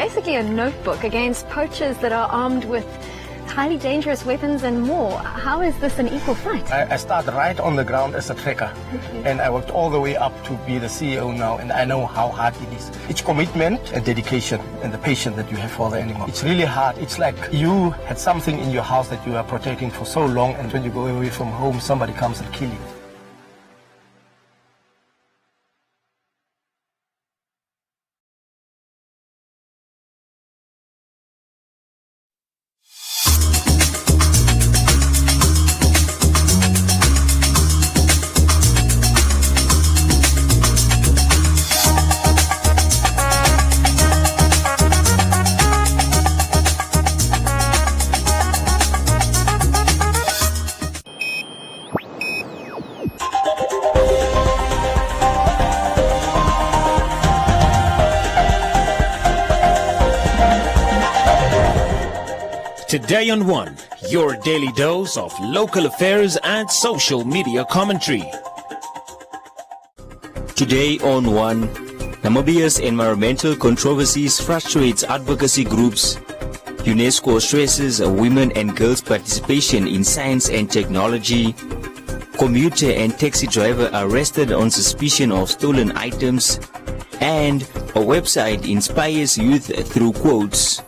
basically a notebook against poachers that are armed with highly dangerous weapons and more. How is this an equal fight? I started right on the ground as a tracker, and I worked all the way up to be the CEO now, and I know how hard it is. It's commitment and dedication and the patience that you have for the animal. It's really hard. It's like you had something in your house that you are protecting for so long, and when you go away from home, somebody comes and kills it. Today on One, your daily dose of local affairs and social media commentary. Today on One, Namibia's environmental controversies frustrates advocacy groups. UNESCO stresses women and girls' participation in science and technology. Commuter and taxi driver arrested on suspicion of stolen items. And a website inspires youth through quotes.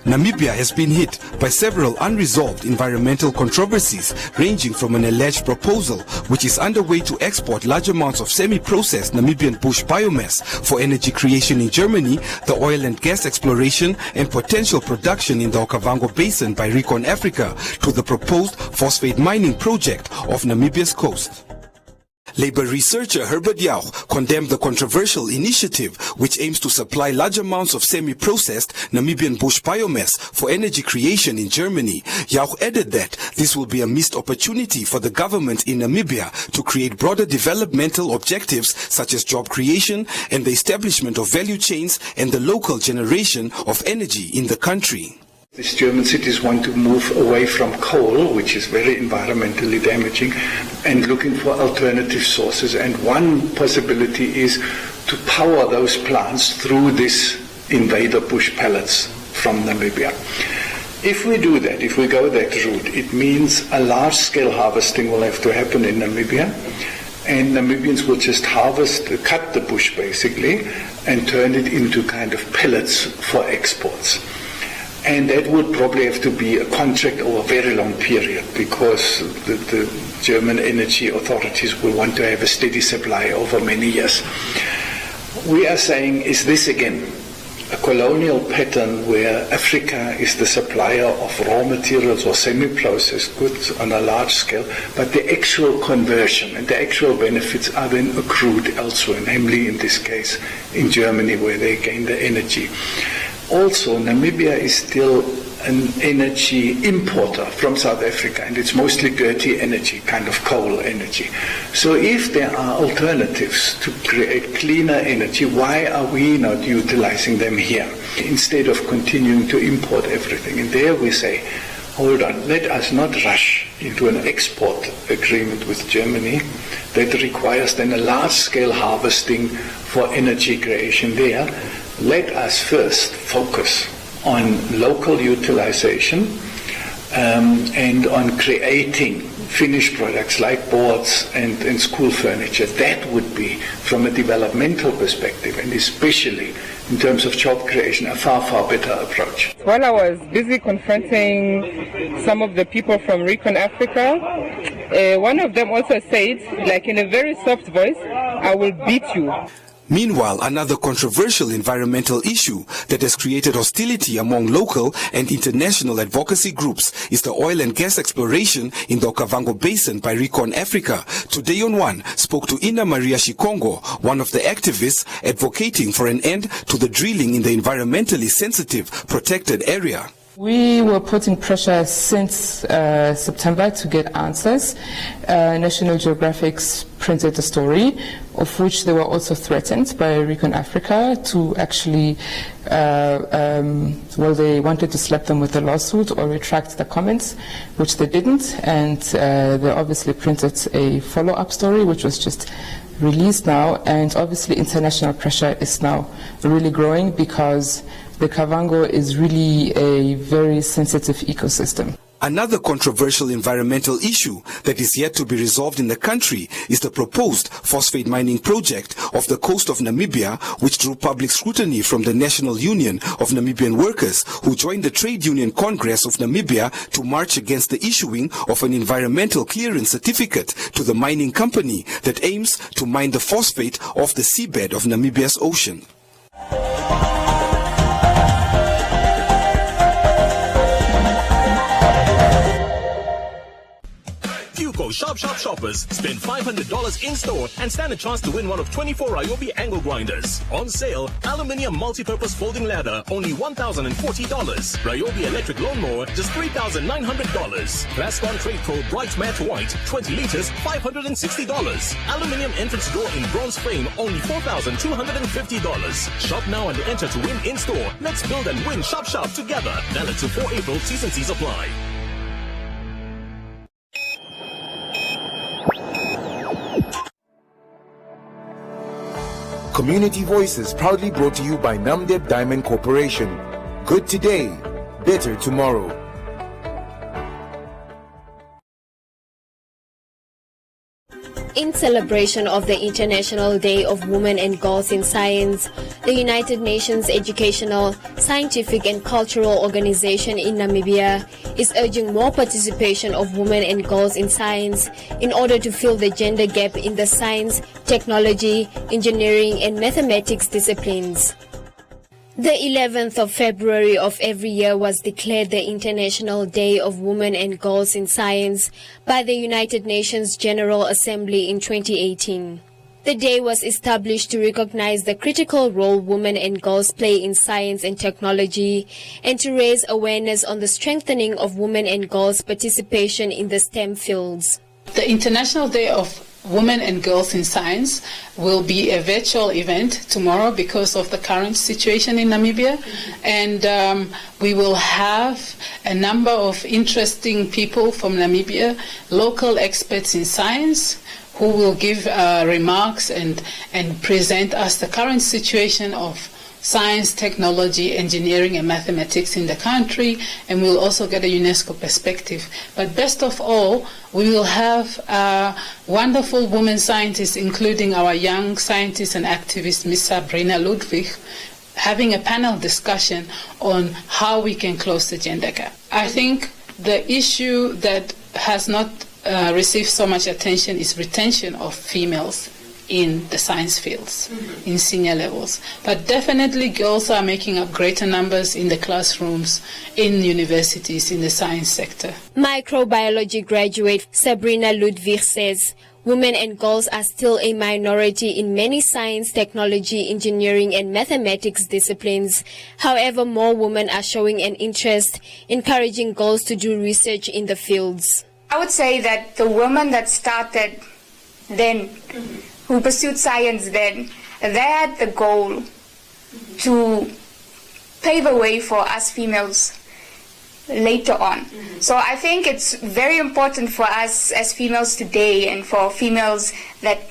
Namibia has been hit by several unresolved environmental controversies, ranging from an alleged proposal which is underway to export large amounts of semi-processed Namibian bush biomass for energy creation in Germany, the oil and gas exploration and potential production in the Okavango Basin by Recon Africa, to the proposed phosphate mining project off Namibia's coast. Labour researcher Herbert Jauch condemned the controversial initiative, which aims to supply large amounts of semi-processed Namibian bush biomass for energy creation in Germany. Jauch added that this will be a missed opportunity for the government in Namibia to create broader developmental objectives such as job creation and the establishment of value chains and the local generation of energy in the country. These German cities want to move away from coal, which is very environmentally damaging, and looking for alternative sources. And one possibility is to power those plants through this invader bush pellets from Namibia. If we do that, if we go that route, it means a large-scale harvesting will have to happen in Namibia. And Namibians will just cut the bush basically, and turn it into kind of pellets for exports. And that would probably have to be a contract over a very long period, because the German energy authorities will want to have a steady supply over many years. We are saying, is this again a colonial pattern where Africa is the supplier of raw materials or semi-processed goods on a large scale, but the actual conversion and the actual benefits are then accrued elsewhere, namely in this case in Germany, where they gain the energy. Also, Namibia is still an energy importer from South Africa, and it's mostly dirty energy, kind of coal energy. So if there are alternatives to create cleaner energy, why are we not utilizing them here instead of continuing to import everything? And there we say, hold on, let us not rush into an export agreement with Germany that requires then a large-scale harvesting for energy creation there. Let us first focus on local utilization and on creating finished products like boards and school furniture. That would be, from a developmental perspective, and especially in terms of job creation, a far, far better approach. While I was busy confronting some of the people from Recon Africa, one of them also said, like in a very soft voice, "I will beat you." Meanwhile, another controversial environmental issue that has created hostility among local and international advocacy groups is the oil and gas exploration in the Okavango Basin by Recon Africa. Today on One spoke to Ina Maria Shikongo, one of the activists advocating for an end to the drilling in the environmentally sensitive protected area. We were putting pressure since September to get answers. National Geographic printed a story of which they were also threatened by Recon Africa to actually, they wanted to slap them with a lawsuit or retract the comments, which they didn't, and they obviously printed a follow-up story which was just released now, and obviously international pressure is now really growing because the Kavango is really a very sensitive ecosystem. Another controversial environmental issue that is yet to be resolved in the country is the proposed phosphate mining project off the coast of Namibia, which drew public scrutiny from the National Union of Namibian Workers, who joined the Trade Union Congress of Namibia to march against the issuing of an environmental clearance certificate to the mining company that aims to mine the phosphate off the seabed of Namibia's ocean. Sharp shoppers spend $500 in store and stand a chance to win one of 24 Ryobi angle grinders. On sale, aluminium multi-purpose folding ladder, only $1,040. Ryobi electric lawnmower, just $3,900. Plascon Trade Pro Bright Matte White, 20 liters, $560. Aluminium entrance door in bronze frame, only $4,250. Shop now and enter to win in store. Let's build and win Shop together. Valid to 4 April. T's and C's apply. Community Voices proudly brought to you by Namdeb Diamond Corporation. Good today, better tomorrow. In celebration of the International Day of Women and Girls in Science, the United Nations Educational, Scientific and Cultural Organization in Namibia is urging more participation of women and girls in science in order to fill the gender gap in the science, technology, engineering and mathematics disciplines. The 11th of February of every year was declared the International Day of Women and Girls in Science by the United Nations General Assembly in 2018. The day was established to recognize the critical role women and girls play in science and technology and to raise awareness on the strengthening of women and girls' participation in the STEM fields. The International Day of Women and Girls in Science will be a virtual event tomorrow because of the current situation in Namibia, and we will have a number of interesting people from Namibia, local experts in science, who will give remarks and present us the current situation of science, technology, engineering and mathematics in the country, and we'll also get a UNESCO perspective. But best of all, we will have wonderful women scientists, including our young scientist and activist, Ms. Sabrina Ludwig, having a panel discussion on how we can close the gender gap. I think the issue that has not received so much attention is retention of females in the science fields, in senior levels. But definitely girls are making up greater numbers in the classrooms, in universities, in the science sector. Microbiology graduate Sabrina Ludwig says women and girls are still a minority in many science, technology, engineering and mathematics disciplines. However, more women are showing an interest, encouraging girls to do research in the fields. I would say that the women that started then, who pursued science then, they had the goal to pave a way for us females later on. So I think it's very important for us as females today and for females that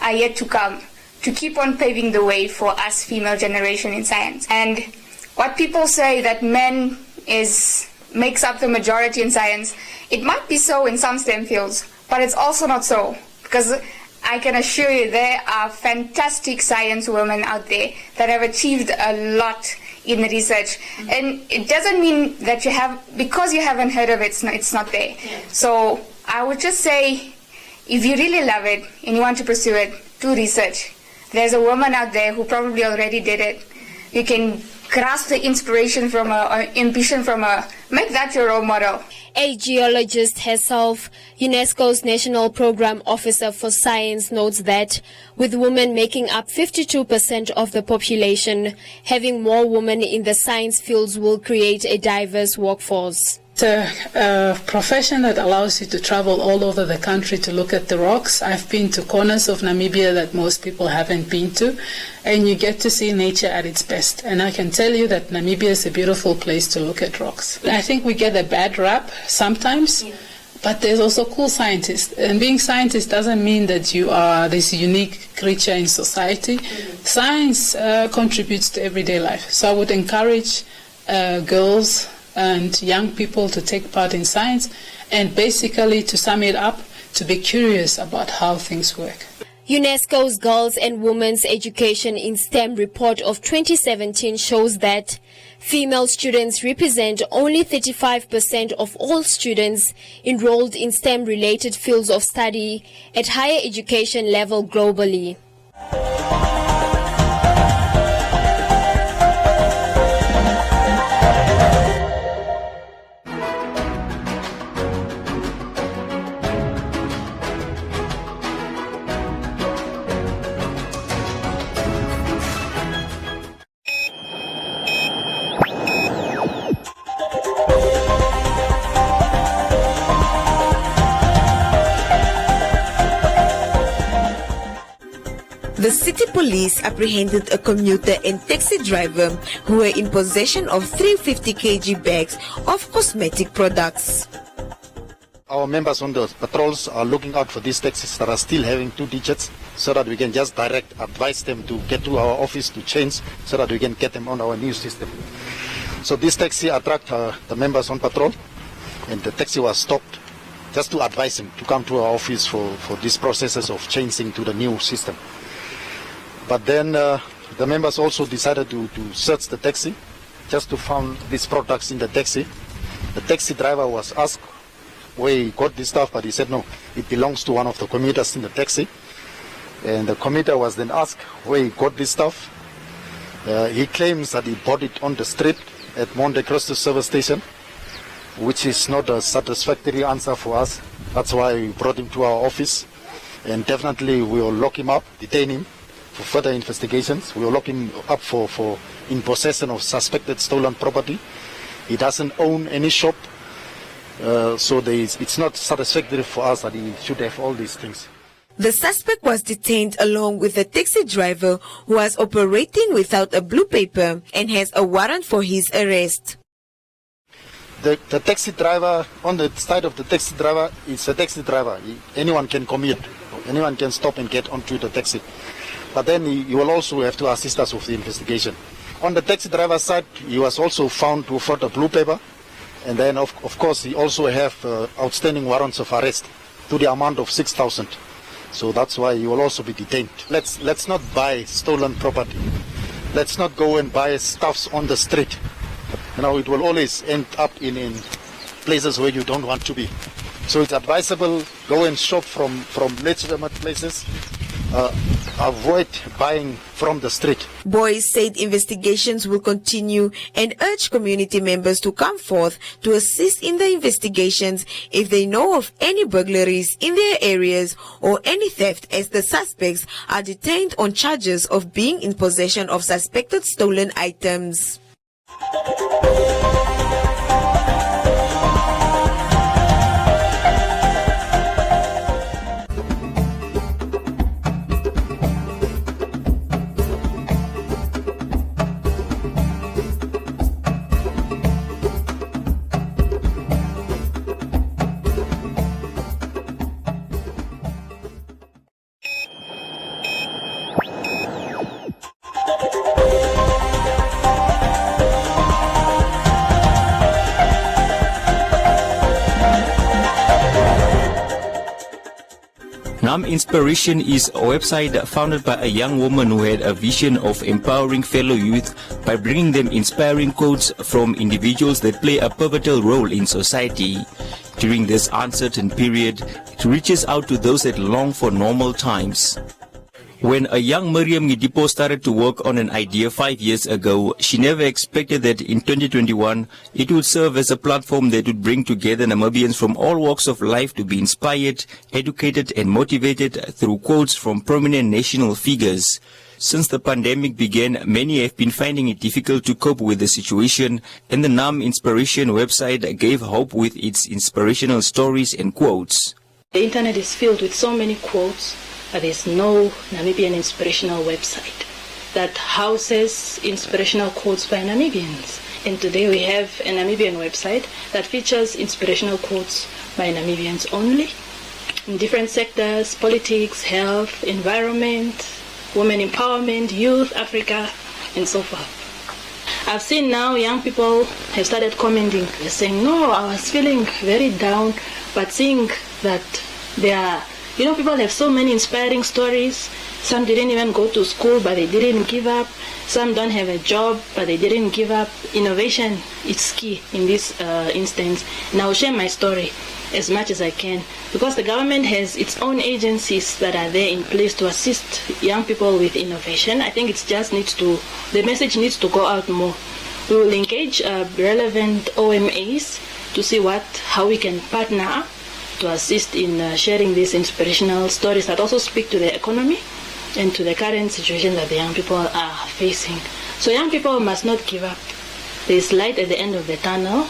are yet to come to keep on paving the way for us female generation in science. And what people say that men makes up the majority in science, it might be so in some STEM fields, but it's also not so, because I can assure you there are fantastic science women out there that have achieved a lot in research. And it doesn't mean that because you haven't heard of it, it's not there. So I would just say, if you really love it and you want to pursue it, do research. There's a woman out there who probably already did it. You can grasp the inspiration from or ambition from her. Make that your role model. A geologist herself, UNESCO's National Program Officer for Science, notes that with women making up 52% of the population, having more women in the science fields will create a diverse workforce. It's a profession that allows you to travel all over the country to look at the rocks. I've been to corners of Namibia that most people haven't been to, and you get to see nature at its best. And I can tell you that Namibia is a beautiful place to look at rocks. I think we get a bad rap sometimes, but there's also cool scientists. And being scientist doesn't mean that you are this unique creature in society. Science contributes to everyday life. So I would encourage girls and young people to take part in science, and basically, to sum it up, to be curious about how things work. UNESCO's Girls and Women's Education in STEM report of 2017 shows that female students represent only 35% of all students enrolled in STEM-related fields of study at higher education level globally. The city police apprehended a commuter and taxi driver who were in possession of 350 kg bags of cosmetic products. Our members on the patrols are looking out for these taxis that are still having 2 digits, so that we can just direct advise them to get to our office to change, so that we can get them on our new system. So this taxi attracted the members on patrol, and the taxi was stopped just to advise them to come to our office for these processes of changing to the new system. But then the members also decided to search the taxi just to find these products in the taxi. The taxi driver was asked where he got this stuff, but he said no, it belongs to one of the commuters in the taxi. And the commuter was then asked where he got this stuff. He claims that he bought it on the street at Monte Cristo service station, which is not a satisfactory answer for us. That's why we brought him to our office, and definitely we will lock him up, detain him for further investigations. We will lock him up for in possession of suspected stolen property. He doesn't own any shop, so it's not satisfactory for us that he should have all these things. The suspect was detained along with the taxi driver who was operating without a blue paper and has a warrant for his arrest. The taxi driver, on the side of the taxi driver, is a taxi driver. Anyone can commute. Anyone can stop and get onto the taxi. But then he will also have to assist us with the investigation. On the taxi driver's side, he was also found to afford a blue paper. And then, of course, he also have outstanding warrants of arrest to the amount of 6,000. So that's why he will also be detained. Let's not buy stolen property. Let's not go and buy stuffs on the street. You know, it will always end up in places where you don't want to be. So it's advisable, go and shop from legitimate places. Avoid buying from the street. Boys said investigations will continue and urge community members to come forth to assist in the investigations if they know of any burglaries in their areas or any theft, as the suspects are detained on charges of being in possession of suspected stolen items. Inspiration is a website founded by a young woman who had a vision of empowering fellow youth by bringing them inspiring quotes from individuals that play a pivotal role in society. During this uncertain period, it reaches out to those that long for normal times. When a young Miriam Ngidipo started to work on an idea 5 years ago, she never expected that in 2021 it would serve as a platform that would bring together Namibians from all walks of life to be inspired, educated and motivated through quotes from prominent national figures. Since the pandemic began, many have been finding it difficult to cope with the situation, and the NAM Inspiration website gave hope with its inspirational stories and quotes. The internet is filled with so many quotes, but there's no Namibian inspirational website that houses inspirational quotes by Namibians. And today we have a Namibian website that features inspirational quotes by Namibians only in different sectors: politics, health, environment, women empowerment, youth, Africa, and so forth. I've seen now young people have started commenting, saying, no, I was feeling very down, but seeing that there are, people have so many inspiring stories. Some didn't even go to school, but they didn't give up. Some don't have a job, but they didn't give up. Innovation is key in this instance. And I'll share my story as much as I can, because the government has its own agencies that are there in place to assist young people with innovation. I think the message needs to go out more. We will engage relevant OMAs to see how we can partner up to assist in sharing these inspirational stories that also speak to the economy and to the current situation that the young people are facing. So young people must not give up. There is light at the end of the tunnel.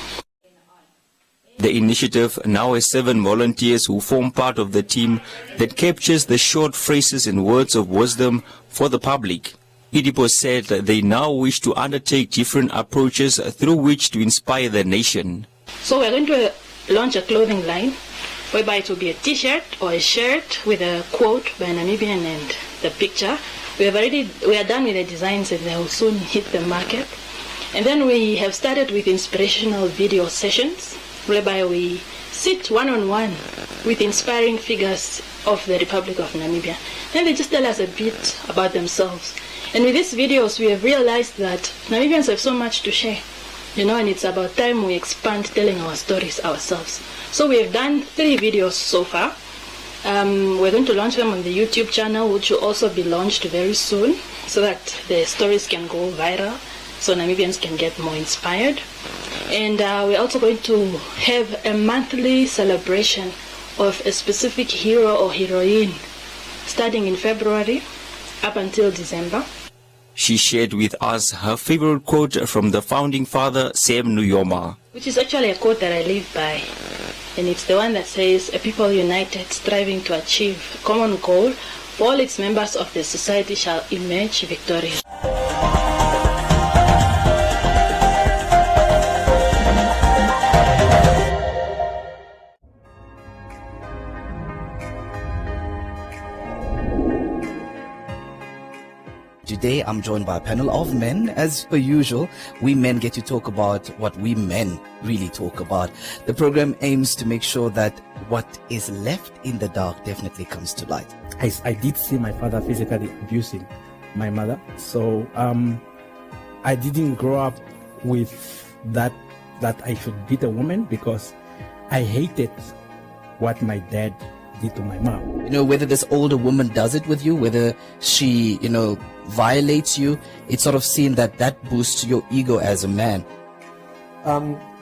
The initiative now has 7 volunteers who form part of the team that captures the short phrases and words of wisdom for the public. Ngidipo said that they now wish to undertake different approaches through which to inspire the nation. So we're going to launch a clothing line whereby it will be a t-shirt or a shirt with a quote by a Namibian and the picture. We are done with the designs and they will soon hit the market. And then we have started with inspirational video sessions whereby we sit one-on-one with inspiring figures of the Republic of Namibia. Then they just tell us a bit about themselves. And with these videos, we have realized that Namibians have so much to share, and it's about time we expand telling our stories ourselves. So we have done 3 videos so far. We're going to launch them on the YouTube channel, which will also be launched very soon, so that the stories can go viral, so Namibians can get more inspired. And we're also going to have a monthly celebration of a specific hero or heroine, starting in February up until December. She shared with us her favorite quote from the founding father, Sam Nujoma, which is actually a quote that I live by. And it's the one that says, "A people united, striving to achieve a common goal, all its members of the society shall emerge victorious." Today, I'm joined by a panel of men. As per usual, we men get to talk about what we men really talk about. The program aims to make sure that what is left in the dark definitely comes to light. I did see my father physically abusing my mother, so I didn't grow up with that I should beat a woman, because I hated what my dad did to my mom. Whether this older woman does it with you, whether she, violates you, it's sort of seen that boosts your ego as a man.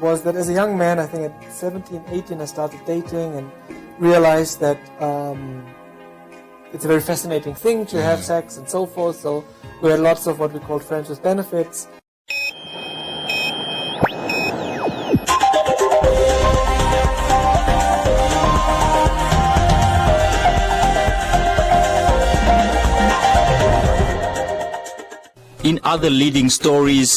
Was that as a young man, I think at 17, 18, I started dating and realized that it's a very fascinating thing to have sex and so forth. So we had lots of what we call friends with benefits. In other leading stories,